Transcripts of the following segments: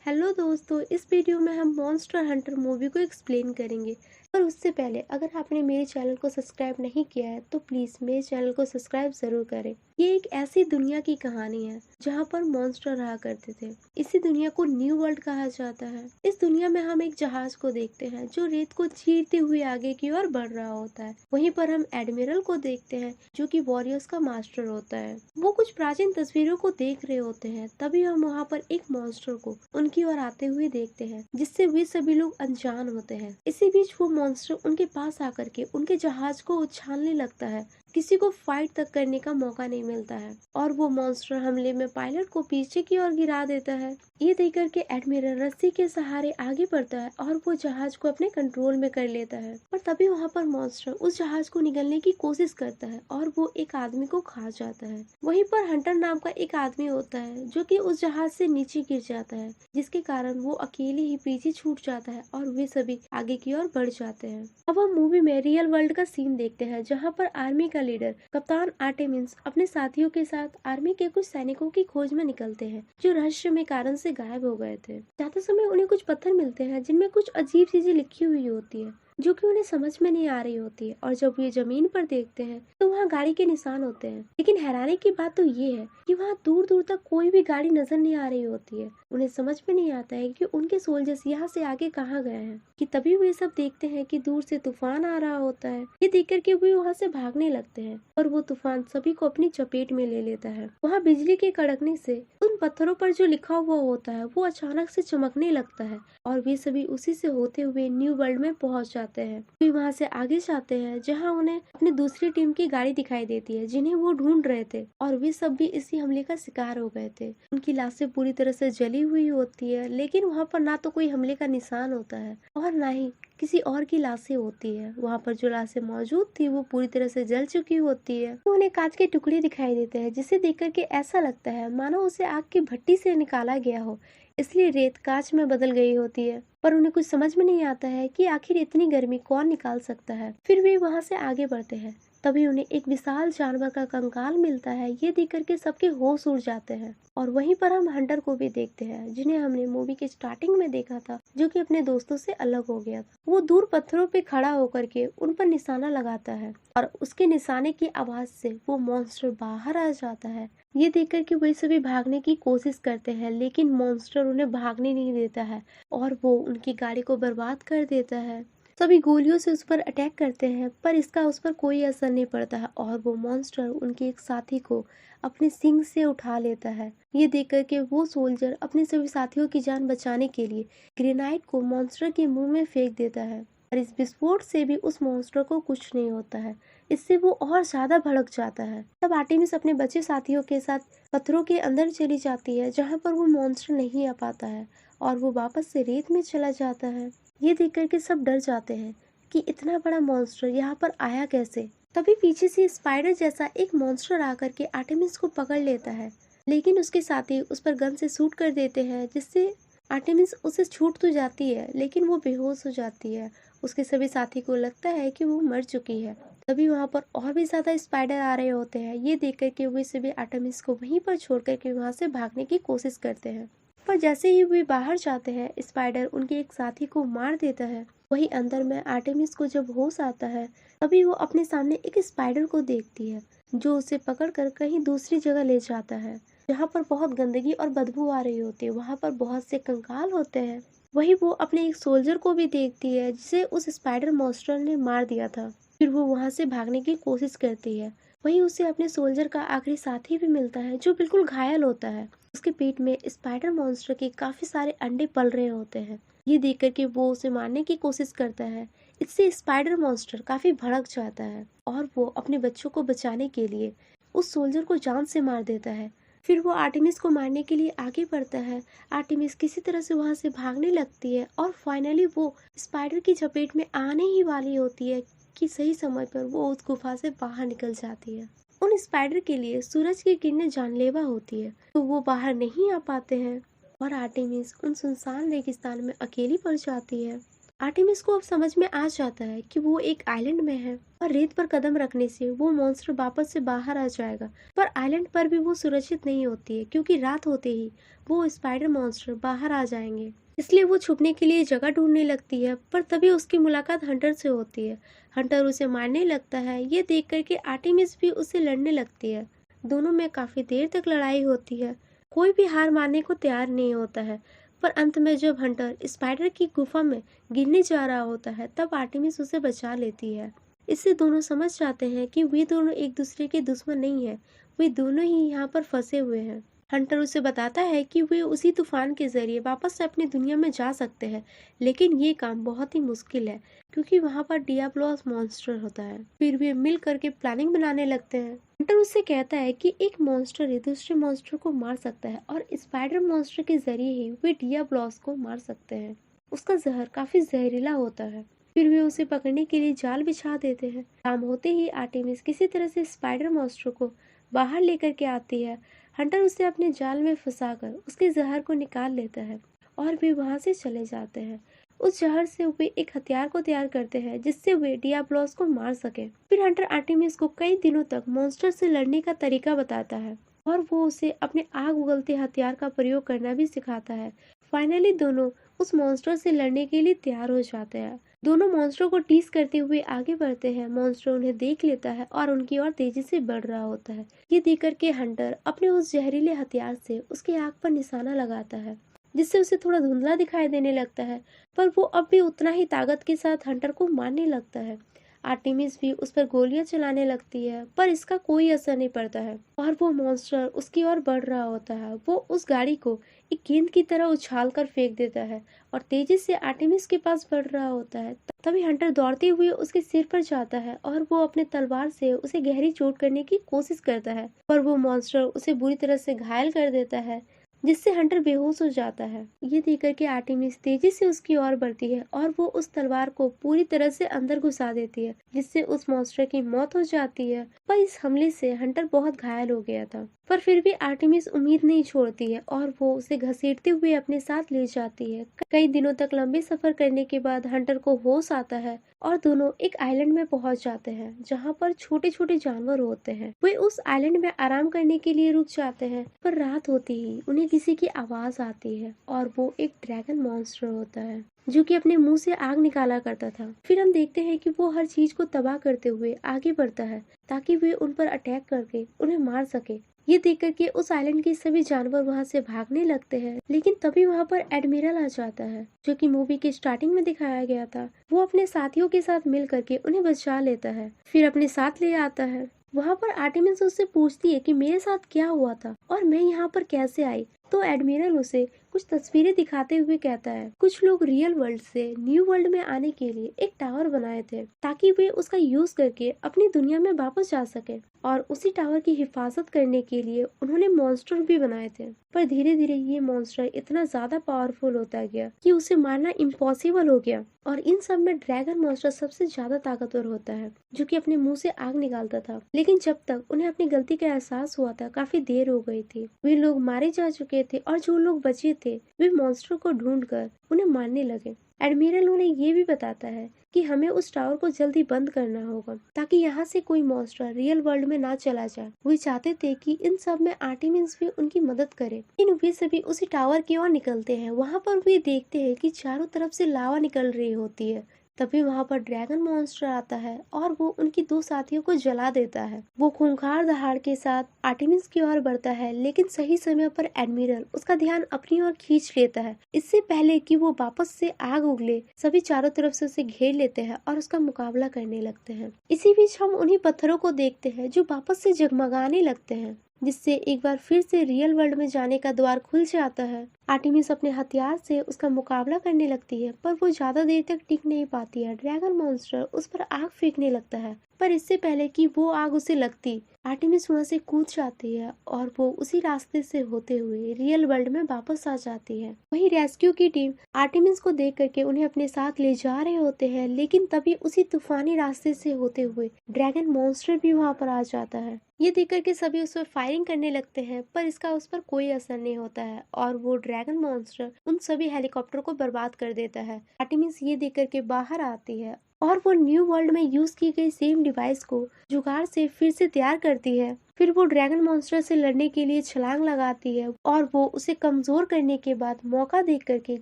Hello दोस्तों, इस video में हम मॉन्स्टर हंटर मूवी को एक्सप्लेन करेंगे। पर उससे पहले अगर आपने मेरे चैनल को सब्सक्राइब नहीं किया है तो प्लीज़ मेरे चैनल को सब्सक्राइब ज़रूर करें। ये एक ऐसी दुनिया की कहानी है जहाँ पर मॉन्स्टर रहा करते थे। इसी दुनिया को न्यू वर्ल्ड कहा जाता है। इस दुनिया में हम एक जहाज को देखते हैं जो रेत को चीरते हुए आगे की ओर बढ़ रहा होता है। वहीं पर हम एडमिरल को देखते हैं जो कि वॉरियर्स का मास्टर होता है। वो कुछ प्राचीन तस्वीरों को देख रहे होते हैं, तभी हम वहाँ पर एक मॉन्स्टर को उनकी ओर आते हुए देखते हैं, जिससे वे सभी लोग अनजान होते हैं। इसी बीच वो मॉन्स्टर उनके पास आकर के उनके जहाज को उछालने लगता है। किसी को फाइट तक करने का मौका नहीं मिलता है और वो मॉन्स्टर हमले में पायलट को पीछे की ओर गिरा देता है। ये देख कर के एडमिरल रस्सी के सहारे आगे बढ़ता है और वो जहाज को अपने कंट्रोल में कर लेता है। और तभी वहाँ पर मॉन्स्टर उस जहाज को निगलने की कोशिश करता है और वो एक आदमी को खा जाता है। वहीं पर हंटर नाम का एक आदमी होता है जो कि उस जहाज से नीचे गिर जाता है, जिसके कारण वो अकेले ही पीछे छूट जाता है और वे सभी आगे की ओर बढ़ जाते हैं। अब हम मूवी में रियल वर्ल्ड का सीन देखते हैं जहाँ पर आर्मी का लीडर कप्तान आर्टेमिस अपने साथियों के साथ आर्मी के कुछ सैनिकों की खोज में निकलते हैं जो रहस्यमय कारण से गायब हो गए थे। जाते समय उन्हें कुछ पत्थर मिलते हैं जिनमें कुछ अजीब चीजें लिखी हुई होती है जो कि उन्हें समझ में नहीं आ रही होती है। और जब ये जमीन पर देखते हैं तो वहाँ गाड़ी के निशान होते हैं, लेकिन हैरानी की बात तो ये है कि वहाँ दूर दूर तक कोई भी गाड़ी नजर नहीं आ रही होती है। उन्हें समझ में नहीं आता है कि उनके सोल्जर्स यहाँ से आगे कहाँ गए हैं। कि तभी वे सब देखते हैं कि दूर से तूफान आ रहा होता है। ये देख करके वे वहाँ से भागने लगते हैं और वो तूफान सभी को अपनी चपेट में ले लेता है। वहाँ बिजली के कड़कने से उन पत्थरों पर जो लिखा हुआ होता है वो अचानक से चमकने लगता है और वे सभी उसी से होते हुए न्यू वर्ल्ड में पहुंच जाते हैं। वे वहाँ से आगे जाते हैं जहाँ उन्हें अपनी दूसरी टीम की गाड़ी दिखाई देती है जिन्हें वो ढूंढ रहे थे और वे सब भी इसी हमले का शिकार हो गए थे। उनकी लाशें पूरी तरह से जली हुई होती है, लेकिन वहाँ पर ना तो कोई हमले का निशान होता है और ना ही किसी और की लाशें होती है। वहाँ पर जो लाशें मौजूद थी वो पूरी तरह से जल चुकी होती है। तो उन्हें कांच के टुकड़े दिखाई देते हैं जिसे देख करके ऐसा लगता है मानो उसे आग की भट्टी से निकाला गया हो, इसलिए रेत कांच में बदल गई होती है। पर उन्हें कुछ समझ में नहीं आता है कि आखिर इतनी गर्मी कौन निकाल सकता है। फिर वे वहाँ से आगे बढ़ते हैं, तभी उन्हें एक विशाल जानवर का कंकाल मिलता है। ये देख करके सबके होश उड़ जाते हैं और वहीं पर हम हंटर को भी देखते हैं जिन्हें हमने मूवी के स्टार्टिंग में देखा था, जो कि अपने दोस्तों से अलग हो गया था। वो दूर पत्थरों पे खड़ा होकर के उन पर निशाना लगाता है और उसके निशाने की आवाज से वो मॉन्स्टर बाहर आ जाता है। ये देखकर कि वे सभी भागने की कोशिश करते हैं, लेकिन मॉन्स्टर उन्हें भागने नहीं देता है और वो उनकी गाड़ी को बर्बाद कर देता है। सभी गोलियों से उस पर अटैक करते हैं पर इसका उस पर कोई असर नहीं पड़ता है और वो मॉन्स्टर उनके एक साथी को अपने सींग से उठा लेता है। ये देखकर के वो सोल्जर अपने सभी साथियों की जान बचाने के लिए ग्रेनाइट को मॉन्स्टर के मुंह में फेंक देता है और इस विस्फोट से भी उस मॉन्स्टर को कुछ नहीं होता है। इससे वो और ज्यादा भड़क जाता है। तब आर्टेमिस अपने बचे साथियों के साथ पत्थरों के अंदर चली जाती है जहाँ पर वो मॉन्स्टर नहीं आ पाता है और वो वापस से रेत में चला जाता है। ये देख करके सब डर जाते हैं कि इतना बड़ा मॉन्स्टर यहाँ पर आया कैसे। तभी पीछे से स्पाइडर जैसा एक मॉन्स्टर आकर के आर्टेमिस को पकड़ लेता है, लेकिन उसके साथी उस पर गन से शूट कर देते हैं जिससे आर्टेमिस उसे छूट तो जाती है लेकिन वो बेहोश हो जाती है। उसके सभी साथी को लगता है कि वो मर चुकी है। तभी वहाँ पर और भी ज्यादा स्पाइडर आ रहे होते हैं। ये देख करके वे सभी आर्टेमिस को वहीं पर छोड़ करके वहाँ से भागने की कोशिश करते हैं, पर जैसे ही वे बाहर जाते हैं स्पाइडर उनके एक साथी को मार देता है। वही अंदर में आर्टेमिस को जब होश आता है तभी वो अपने सामने एक स्पाइडर को देखती है जो उसे पकड़कर कहीं दूसरी जगह ले जाता है जहाँ पर बहुत गंदगी और बदबू आ रही होती है। वहाँ पर बहुत से कंकाल होते हैं। वही वो अपने एक सोल्जर को भी देखती है जिसे उस स्पाइडर मॉन्स्टर ने मार दिया था। फिर वो वहाँ से भागने की कोशिश करती है। वहीं उसे अपने सोल्जर का आखिरी साथी भी मिलता है जो बिल्कुल घायल होता है। उसके पेट में स्पाइडर मॉन्स्टर के काफी सारे अंडे पल रहे होते हैं। ये देख करके वो उसे मारने की कोशिश करता है। इससे स्पाइडर मॉन्स्टर काफी भड़क जाता है और वो अपने बच्चों को बचाने के लिए उस सोल्जर को जान से मार देता है। फिर वो आर्टेमिस को मारने के लिए आगे बढ़ता है। आर्टेमिस किसी तरह से वहां से भागने लगती है और फाइनली वो स्पाइडर की चपेट में आने ही वाली होती है कि सही समय पर वो उस गुफा से बाहर निकल जाती है। उन स्पाइडर के लिए सूरज की किरणें जानलेवा होती है तो वो बाहर नहीं आ पाते हैं और आर्टेमिस उन सुनसान रेगिस्तान में अकेली पड़ जाती है। आर्टेमिस को अब समझ में आ जाता है कि वो एक आइलैंड में है और रेत पर कदम रखने से वो मॉन्स्टर वापस से बाहर आ जाएगा। पर आइलैंड पर भी वो सुरक्षित नहीं होती है क्योंकि रात होते ही वो स्पाइडर मॉन्स्टर बाहर आ जाएंगे। इसलिए वो छुपने के लिए जगह ढूंढने लगती है, पर तभी उसकी मुलाकात हंटर से होती है। हंटर उसे मारने लगता है। ये देख कर के आर्टेमिस भी उससे लड़ने लगती है। दोनों में काफी देर तक लड़ाई होती है। कोई भी हार मानने को तैयार नहीं होता है। पर अंत में जब हंटर स्पाइडर की गुफा में गिरने जा रहा होता है तब आर्टेमिस उसे बचा लेती है। इससे दोनों समझ जाते हैं कि वे दोनों एक दूसरे के दुश्मन नहीं है, वे दोनों ही यहाँ पर फंसे हुए हैं। हंटर उसे बताता है कि वे उसी तूफान के जरिए वापस से अपनी दुनिया में जा सकते हैं, लेकिन ये काम बहुत ही मुश्किल है क्योंकि वहाँ पर डियाब्लोस मॉन्स्टर होता है। फिर वे मिल करके प्लानिंग बनाने लगते हैं। हंटर उससे कहता है कि एक मॉन्स्टर ही दूसरे मॉन्स्टर को मार सकता है और स्पाइडर मॉन्स्टर के जरिए ही वे डियाब्लोस को मार सकते हैं। उसका जहर काफी जहरीला होता है। फिर वे उसे पकड़ने के लिए जाल बिछा देते हैं। शाम होते ही आर्टेमिस किसी तरह से स्पाइडर मॉन्स्टर को बाहर लेकर के आती है। हंटर उसे अपने जाल में फंसाकर उसके जहर को निकाल लेता है और वे वहां से चले जाते हैं। उस जहर से वे एक हथियार को तैयार करते हैं जिससे वे डियाब्लोस को मार सके। फिर हंटर आर्टेमिस को कई दिनों तक मॉन्स्टर से लड़ने का तरीका बताता है और वो उसे अपने आग उगलते हथियार का प्रयोग करना भी सिखाता है। फाइनली दोनों उस मॉन्स्टर से लड़ने के लिए तैयार हो जाते हैं। दोनों मॉन्स्टर को टीज करते हुए आगे बढ़ते हैं। मॉन्स्टर उन्हें देख लेता है और उनकी ओर तेजी से बढ़ रहा होता है। ये देख करके हंटर अपने उस जहरीले हथियार से उसकी आंख पर निशाना लगाता है जिससे उसे थोड़ा धुंधला दिखाई देने लगता है, पर वो अब भी उतना ही ताकत के साथ हंटर को मारने लगता है। आर्टेमिस भी उस पर गोलियां चलाने लगती है पर इसका कोई असर नहीं पड़ता है और वो मॉन्स्टर उसकी ओर बढ़ रहा होता है। वो उस गाड़ी को एक गेंद की तरह उछाल कर फेंक देता है और तेजी से आर्टेमिस के पास बढ़ रहा होता है। तभी हंटर दौड़ते हुए उसके सिर पर जाता है और वो अपने तलवार से उसे गहरी चोट करने की कोशिश करता है, पर वो मॉन्स्टर उसे बुरी तरह से घायल कर देता है जिससे हंटर बेहोश हो जाता है। ये देख कर के आर्टेमिस तेजी से उसकी ओर बढ़ती है और वो उस तलवार को पूरी तरह से अंदर घुसा देती है जिससे उस मॉन्स्टर की मौत हो जाती है। पर इस हमले से हंटर बहुत घायल हो गया था, पर फिर भी आर्टेमिस उम्मीद नहीं छोड़ती है और वो उसे घसीटते हुए अपने साथ ले जाती है। कई दिनों तक लंबे सफर करने के बाद हंटर को होश आता है और दोनों एक आइलैंड में पहुंच जाते हैं जहां पर छोटे छोटे जानवर होते हैं। वे उस आइलैंड में आराम करने के लिए रुक जाते हैं, पर रात होती ही उन्हें किसी की आवाज आती है और वो एक ड्रैगन मॉन्स्टर होता है जो कि अपने मुंह से आग निकाला करता था। फिर हम देखते हैं कि वो हर चीज को तबाह करते हुए आगे बढ़ता है ताकि वे उन पर अटैक करके उन्हें मार सके। ये देख करके उस आइलैंड के सभी जानवर वहाँ से भागने लगते हैं, लेकिन तभी वहाँ पर एडमिरल आ जाता है जो कि मूवी के स्टार्टिंग में दिखाया गया था। वो अपने साथियों के साथ मिल करके उन्हें बचा लेता है, फिर अपने साथ ले आता है। वहाँ पर आर्टेमिस उससे पूछती है कि मेरे साथ क्या हुआ था और मैं यहाँ पर कैसे आई। तो एडमिरल उसे कुछ तस्वीरें दिखाते हुए कहता है कुछ लोग रियल वर्ल्ड से न्यू वर्ल्ड में आने के लिए एक टावर बनाए थे ताकि वे उसका यूज करके अपनी दुनिया में वापस जा सके, और उसी टावर की हिफाजत करने के लिए उन्होंने मॉन्स्टर भी बनाए थे। पर धीरे धीरे ये मॉन्स्टर इतना ज्यादा पावरफुल होता गया कि उसे मारना इम्पॉसिबल हो गया, और इन सब में ड्रैगन मॉन्स्टर सबसे ज्यादा ताकतवर होता है जो कि अपने मुंह से आग निकालता था। लेकिन जब तक उन्हें अपनी गलती का एहसास हुआ था काफी देर हो गई थी। वे लोग मारे जा चुके थे और जो लोग बचे थे वे मॉन्स्टर को ढूंढकर उन्हें मारने लगे। एडमिरल उन्हें ये भी बताता है कि हमें उस टावर को जल्दी बंद करना होगा ताकि यहाँ से कोई मॉन्स्टर रियल वर्ल्ड में ना चला जाए। वे चाहते थे कि इन सब में आर्टेमिस भी उनकी मदद करे। लेकिन वे सभी उसी टावर की ओर निकलते हैं। वहाँ पर वे देखते हैं कि चारों तरफ से लावा निकल रही होती है। तभी वहाँ पर ड्रैगन मॉन्स्टर आता है और वो उनकी दो साथियों को जला देता है। वो खूंखार दहाड़ के साथ आर्टेमिस की ओर बढ़ता है, लेकिन सही समय पर एडमिरल उसका ध्यान अपनी ओर खींच लेता है। इससे पहले कि वो वापस से आग उगले, सभी चारों तरफ से उसे घेर लेते हैं और उसका मुकाबला करने लगते हैं। इसी बीच हम उन्हीं पत्थरों को देखते हैं जो वापस से जगमगाने लगते हैं, जिससे एक बार फिर से रियल वर्ल्ड में जाने का द्वार खुल जाता है। आर्टेमिस अपने हथियार से उसका मुकाबला करने लगती है, पर वो ज्यादा देर तक टिक नहीं पाती है। ड्रैगन मॉन्स्टर उस पर आग फेंकने लगता है, पर इससे पहले कि वो आग उसे लगती, आर्टेमिस वहाँ से कूद जाती है और वो उसी रास्ते से होते हुए रियल वर्ल्ड में वापस आ जाती है। वहीं रेस्क्यू की टीम आर्टेमिस को देख करके उन्हें अपने साथ ले जा रहे होते हैं, लेकिन तभी उसी तूफानी रास्ते से होते हुए ड्रैगन मॉन्स्टर भी वहाँ पर आ जाता है। ये देख करके सभी उस पर फायरिंग करने लगते हैं, पर इसका उस पर कोई असर नहीं होता है और वो ड्रैगन ड्रैगन मॉन्स्टर उन सभी हेलीकॉप्टर को बर्बाद कर देता है। आर्टेमिस ये देख करके बाहर आती है और वो न्यू वर्ल्ड में यूज की गई सेम डिवाइस को जुगाड़ से फिर से तैयार करती है। फिर वो ड्रैगन मॉन्स्टर से लड़ने के लिए छलांग लगाती है और वो उसे कमजोर करने के बाद मौका देख करके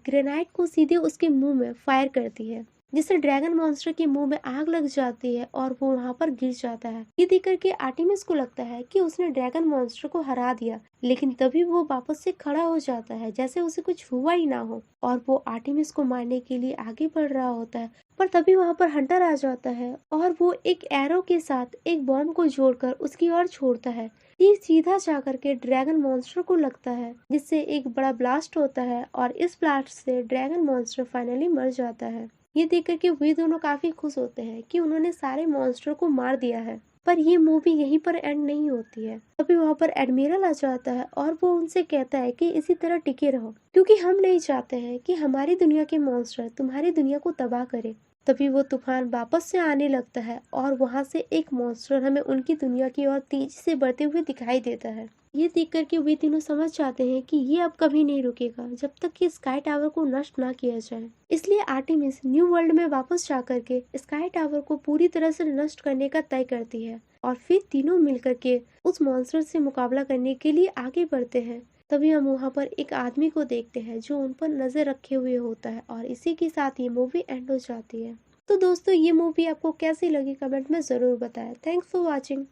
ग्रेनाइट को सीधे उसके मुंह में फायर करती है, जिससे ड्रैगन मॉन्स्टर के मुंह में आग लग जाती है और वो वहां पर गिर जाता है। ये देख करके आर्टेमिस को लगता है कि उसने ड्रैगन मॉन्स्टर को हरा दिया, लेकिन तभी वो वापस से खड़ा हो जाता है जैसे उसे कुछ हुआ ही ना हो और वो आर्टेमिस को मारने के लिए आगे बढ़ रहा होता है। पर तभी वहां पर हंटर आ जाता है और वो एक एरो के साथ एक बॉम्ब को जोड़कर उसकी ओर छोड़ता है। तीर सीधा जाकर के ड्रैगन मॉन्स्टर को लगता है, जिससे एक बड़ा ब्लास्ट होता है और इस ब्लास्ट से ड्रैगन मॉन्स्टर फाइनली मर जाता है। ये देख करके वे दोनों काफी खुश होते हैं कि उन्होंने सारे मॉन्स्टर को मार दिया है। पर ये मूवी यहीं पर एंड नहीं होती है। तभी वहाँ पर एडमिरल आ जाता है और वो उनसे कहता है कि इसी तरह टिके रहो, क्योंकि हम नहीं चाहते हैं कि हमारी दुनिया के मॉन्स्टर तुम्हारी दुनिया को तबाह करे। तभी वो तूफान वापस से आने लगता है और वहाँ से एक मॉन्स्टर हमें उनकी दुनिया की ओर तेजी से बढ़ते हुए दिखाई देता है। ये देख करके वे तीनों समझ जाते हैं कि ये अब कभी नहीं रुकेगा जब तक कि स्काई टावर को नष्ट ना किया जाए। इसलिए आर्टेमिस न्यू वर्ल्ड में वापस जा करके स्काई टावर को पूरी तरह से नष्ट करने का तय करती है और फिर तीनों मिलकर के उस मॉन्स्टर से मुकाबला करने के लिए आगे बढ़ते हैं। तभी हम वहाँ पर एक आदमी को देखते हैं जो उन पर नजर रखे हुए होता है और इसी के साथ ये मूवी एंड हो जाती है। तो दोस्तों, ये मूवी आपको कैसी लगी कमेंट में जरूर बताएं। Thanks for watching.